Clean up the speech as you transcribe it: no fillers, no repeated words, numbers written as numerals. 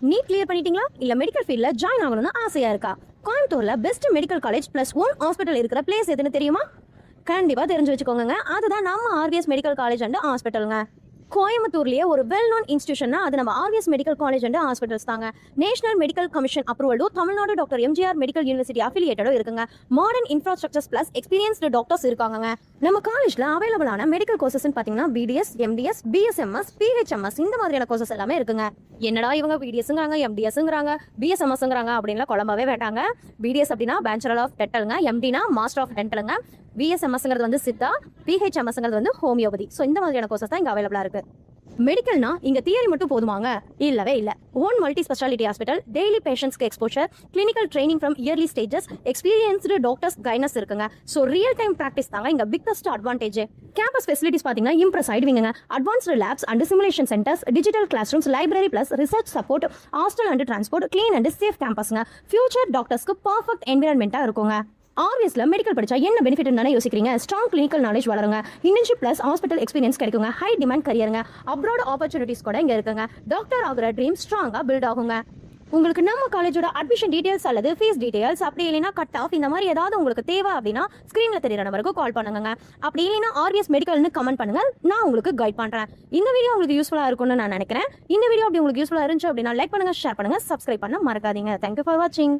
NEET clear பண்ணிட்டீங்களா இல்ல medical ஃபீல்ட்ல ஜாயின் ஆகணும்னு ஆசையா இருக்கா? கோயம்புத்தூர்ல best medical college plus own hospital இருக்கிற பிளேஸ் எதுன்னு தெரியுமா? கண்டிப்பா தெரிஞ்சு வச்சுக்கோங்க. அதுதான் நம்ம ஆர்விஎஸ் மெடிக்கல் காலேஜ் அண்ட் ஹாஸ்பிட்டலுங்க. கோயம்புத்தூர்லயே ஒரு வெல் நோன் இன்ஸ்டியூஷன்னா அது நம்ம RVS medical college and hospitals தாங்க. நேஷனல் மெடிக்கல் கமிஷன் அப்ரூவலும் Tamil Nadu doctor MGR medical university அஃபிலியேட்டடும் இருக்குங்க. Modern infrastructures plus experienced doctors இருக்காங்க. நம்ம காலேஜ்ல அவைலபிளான மெடிக்கல் கோர்சஸ் பாத்தீங்கன்னா பிடிஎஸ், எம்டிஎஸ், பிஎஸ்எம்எஸ், பிஹெச்எம்எஸ் இந்த மாதிரியான கோர்சஸ் எல்லாமே இருக்குங்க. என்னடா இவங்க பிடிஎஸ்ங்கிறாங்க, எம்டிஎஸ்ங்கிறாங்க, பிஎஸ்எம்எஸ்ங்கிறாங்க அப்படின்லாம் குழம்பவே வேண்டாங்க. பிடிஎஸ் அப்படின்னா பேச்சுலர் ஆஃப் டென்டலுங்க, எம்டினா மாஸ்டர் ஆஃப் டென்டலுங்க, பிஎஸ்எம்எஸ்ங்கிறது வந்து சித்தா, பிஹெச்எம்எஸ்ங்கிறது வந்து ஹோமியோபதி. ஸோ இந்த மாதிரியான கோர்சஸ் தான் இங்கே அவைலபிளா இருக்கு. மெடிக்கல்னா இங்க தியரி மட்டும் போதுமாங்க? இல்லவே இல்ல. Own multi speciality hospital, daily பேஷண்ட்ஸ்க்கு exposure, clinical training from early stages, experienced doctors கைனஸ் இருக்குங்க. ஸோ ரியல் டைம் ப்ராக்டிஸ் தாங்க இங்க பிக்கஸ்ட் அட்வான்டேஜ். கேம்பஸ் ஃபெசிலிட்டிஸ் பாத்தீங்கன்னா இம்ப்ரெஸ் ஆயிடுவீங்க. Advanced labs and simulation centres, digital class rooms, library plus research support, hostel and transport, clean and safe கேம்பஸ்ங்க. Future டாக்டர்ஸ்க்கு perfect என்விரான்மெண்டா இருக்குங்க. ஆர்விஎஸ்ல மெடிக்கல் படிச்சா என்ன பெனிஃபிட் தானே யோசிக்கிறீங்க? ஸ்ட்ராங் கிளினிக்கல் நாலேஜ் வளருங்க, இன்டர்ன்ஷிப் பிளஸ் ஹாஸ்பிட்டல் எக்ஸ்பீரியன்ஸ் கிடைக்குங்க, ஹை டிமாண்ட் கரியருங்க, அப்ராட் ஆப்பர்ச்சுனிட்டிஸ் கூட இங்க இருக்குங்க. டாக்டர் ஆகிற ட்ரீம் ஸ்ட்ராங்கா பில்ட் ஆகுங்க. உங்களுக்கு நம்ம காலேஜோட அட்மிஷன் டீடைல்ஸ் அல்லது ஃபீஸ் டீடைல்ஸ் அப்படி இல்லைன்னா கட் ஆஃப் இந்த மாதிரி ஏதாவது உங்களுக்கு தேவை அப்படின்னா ஸ்கிரீன்ல தெரியற நம்பருக்கு கால் பண்ணுங்க. அப்படி இல்லைன்னா ஆர்விஎஸ் மெடிக்கல்னு கமெண்ட் பண்ணுங்க, நான் உங்களுக்கு கைட் பண்றேன். இந்த வீடியோ உங்களுக்கு யூஸ்ஃபுல்லா இருக்கும்னு நான் நினைக்கிறேன். இந்த வீடியோ அப்படி உங்களுக்கு யூஸ்ஃபுல்லா இருந்துச்சு அப்படின்னா லைக் பண்ணுங்க, ஷேர் பண்ணுங்க, சப்ஸ்கிரைப் பண்ண மறக்காதீங்க. தேங்க்யூ ஃபார் வாட்சிங்.